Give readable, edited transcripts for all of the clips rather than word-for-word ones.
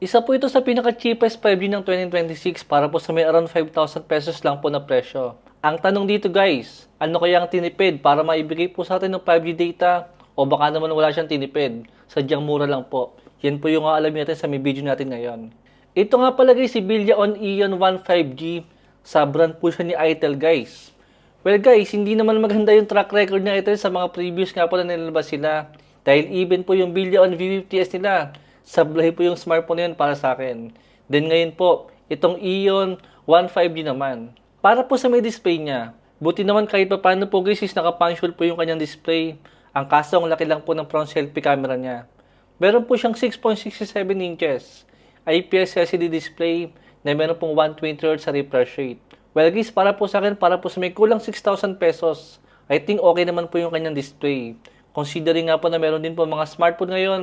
Isa po ito sa pinaka-cheapest 5G ng 2026 para po sa may around 5,000 pesos lang po na presyo. Ang tanong dito guys, ano kaya ang tinipid para maibigay po sa atin ng 5G data o baka naman wala siyang tinipid? Sadyang mura lang po. Yan po yung aalamin natin sa may video natin ngayon. Ito nga pala guys, si Bilia-on Ion 1 5G. Sa brand po siya ni Itel guys. Well guys, hindi naman maganda yung track record niya ito sa mga previous nga po na nilalabas sila. Dahil even po yung Bilia-on V50s nila, sablay po yung smartphone na yun para sa akin. Then ngayon po, itong Ion 1 5G naman. Para po sa may display niya, buti naman kahit pa paano po guys is naka-punctual po yung kanyang display. Ang kaso ang laki lang po ng front selfie camera niya. Meron po siyang 6.67 inches IPS LCD display na meron pong 120Hz sa refresh rate. Well guys, para po sa akin, para po sa may kulang 6,000 pesos, I think okay naman po yung kanyang display. Considering nga po na meron din po mga smartphone ngayon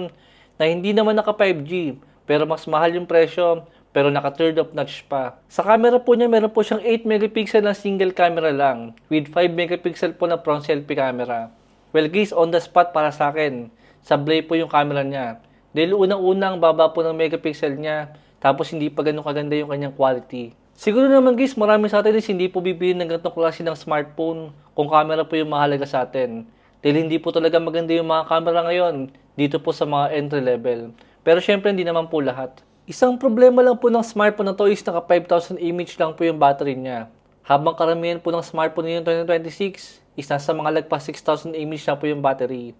na hindi naman naka 5G, pero mas mahal yung presyo, pero naka third of notch pa. Sa camera po niya, meron po siyang 8 megapixel na single camera lang, with 5 megapixel po na front selfie camera. Well guys, on the spot para sa akin, sablay po yung camera niya. Dahil unang-unang baba po ng megapixel niya, tapos hindi pa ganun kaganda yung kanyang quality. Siguro naman guys, marami sa atin is hindi po bibili ng ganitong klase ng smartphone kung camera po yung mahalaga sa atin. Dahil hindi po talaga maganda yung mga camera ngayon dito po sa mga entry level. Pero syempre hindi naman po lahat. Isang problema lang po ng smartphone na to is naka 5,000 mAh lang po yung battery niya. Habang karamihan po ng smartphone ngayon 2026 is nasa mga lagpas 6,000 mAh na po yung battery.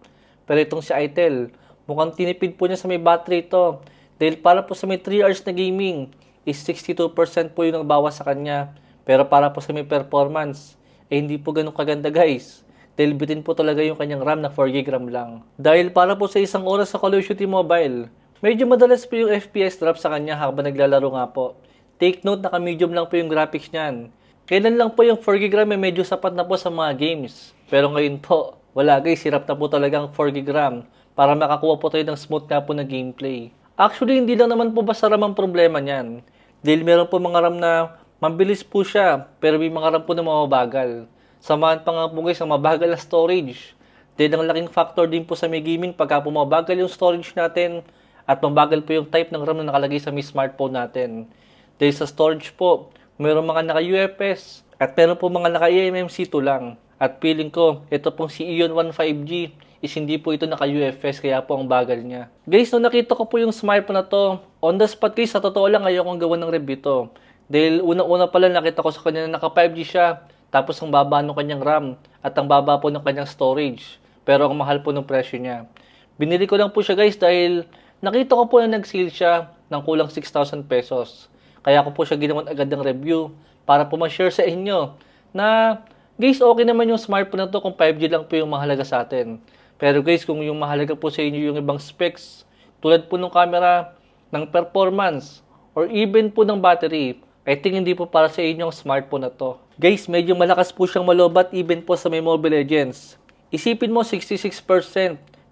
Pero itong si Itel, mukhang tinipid po niya sa may battery ito. Dahil para po sa may 3 hours na gaming, is 62% po yung nagbawas sa kanya. Pero para po sa may performance, hindi po ganun kaganda guys. Dahil bitin po talaga yung kanyang RAM na 4GB RAM lang. Dahil para po sa isang oras sa Call of Duty Mobile, medyo madalas po yung FPS drop sa kanya habang naglalaro nga po. Take note, naka-medium lang po yung graphics niyan. Kailan lang po yung 4GB RAM ay medyo sapat na po sa mga games. Pero ngayon po, wala guys, hirap na po talagang 4GB RAM para makakuha po tayo ng smooth nga po na gameplay. Actually, hindi lang naman po basta RAM ang problema niyan. Dahil meron po mga RAM na mabilis po siya, pero may mga RAM po na mababagal. Samahan pa nga po guys ang mabagal na storage. Dahil ang laking factor din po sa may gaming pagka po mabagal yung storage natin at mabagal po yung type ng RAM na nakalagay sa may smartphone natin. Dahil sa storage po, meron mga naka-UFS at meron po mga naka-eMMC2 lang. At feeling ko, ito pong si Ion 1 5G is hindi po ito naka-UFS kaya po ang bagal niya. Guys, nung nakita ko po yung smartphone na to, on the spot guys, sa totoo lang ayokong gawa ng review to. Dahil una-una pala nakita ko sa kanya na naka 5G siya, tapos ang baba ng kanyang RAM at ang baba po ng kanyang storage. Pero ang mahal po ng presyo niya. Binili ko lang po siya guys dahil nakita ko po na nag-sale siya ng kulang 6,000 pesos. Kaya ko po siya ginawan agad ng review para po ma-share sa inyo na guys, okay naman yung smartphone na to kung 5G lang po yung mahalaga sa atin. Pero guys, kung yung mahalaga po sa inyo yung ibang specs, tulad po ng camera, ng performance, or even po ng battery, I think hindi po para sa inyo yung smartphone na to. Guys, medyo malakas po siyang malobat even po sa may Mobile Legends. Isipin mo 66%,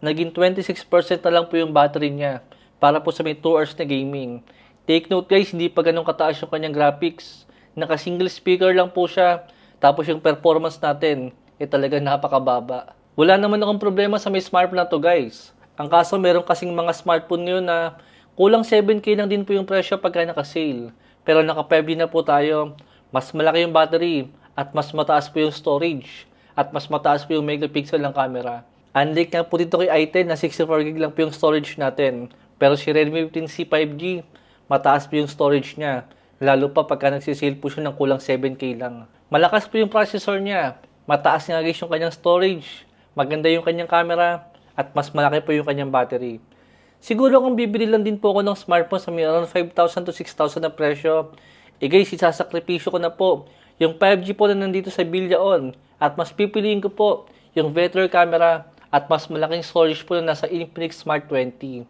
naging 26% na lang po yung battery niya para po sa may 2 hours na gaming. Take note guys, hindi pa ganun kataas yung kanyang graphics. Naka-single speaker lang po siya, tapos yung performance natin, talagang napakababa. Wala naman akong problema sa may smartphone na to guys. Ang kaso meron kasing mga smartphone ngayon na kulang 7K lang din po yung presyo pagka naka-sale. Pero naka 5G na po tayo, mas malaki yung battery at mas mataas po yung storage at mas mataas po yung megapixel ng camera. Unlike nga po dito kay Itel na 64GB lang po yung storage natin. Pero si Redmi 15C 5G, mataas po yung storage niya. Lalo pa pagka nagsisale po siya ng kulang 7K lang. Malakas po yung processor niya. Mataas nga guys yung kanyang storage. Maganda yung kanyang camera at mas malaki po yung kanyang battery. Siguro kung bibili lang din po ako ng smartphone sa may around 5,000 to 6,000 na presyo, guys, isasakripisyo ko na po yung 5G po na nandito sa Bilia-on at mas pipiliin ko po yung better camera at mas malaking storage po na nasa Infinix Smart 20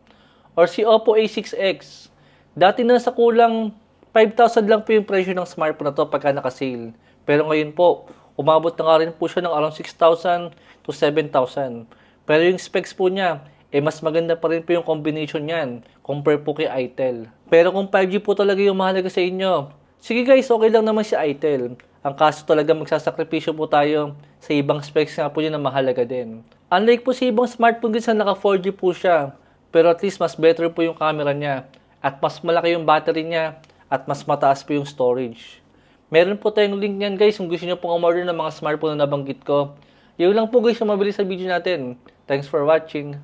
or si Oppo A6X. Dati nasa kulang 5,000 lang po yung presyo ng smartphone na to pagka naka-sale. Pero ngayon po, umabot na nga rin po siya ng around 6,000 to 7,000. Pero yung specs po niya, mas maganda pa rin po yung combination niyan compare po kay Itel. Pero kung 5G po talaga yung mahalaga sa inyo, sige guys, okay lang naman si Itel. Ang kaso talaga magsasakripisyo po tayo sa ibang specs nga po yun na mahalaga din. Unlike po sa ibang smartphone guys na naka 4G po siya, pero at least mas better po yung camera niya at mas malaki yung battery niya at mas mataas pa yung storage. Meron po tayong link niyan guys kung gusto niyo pong umorder ng mga smartphone na nabanggit ko. Yun lang po guys yung mabilis sa video natin. Thanks for watching.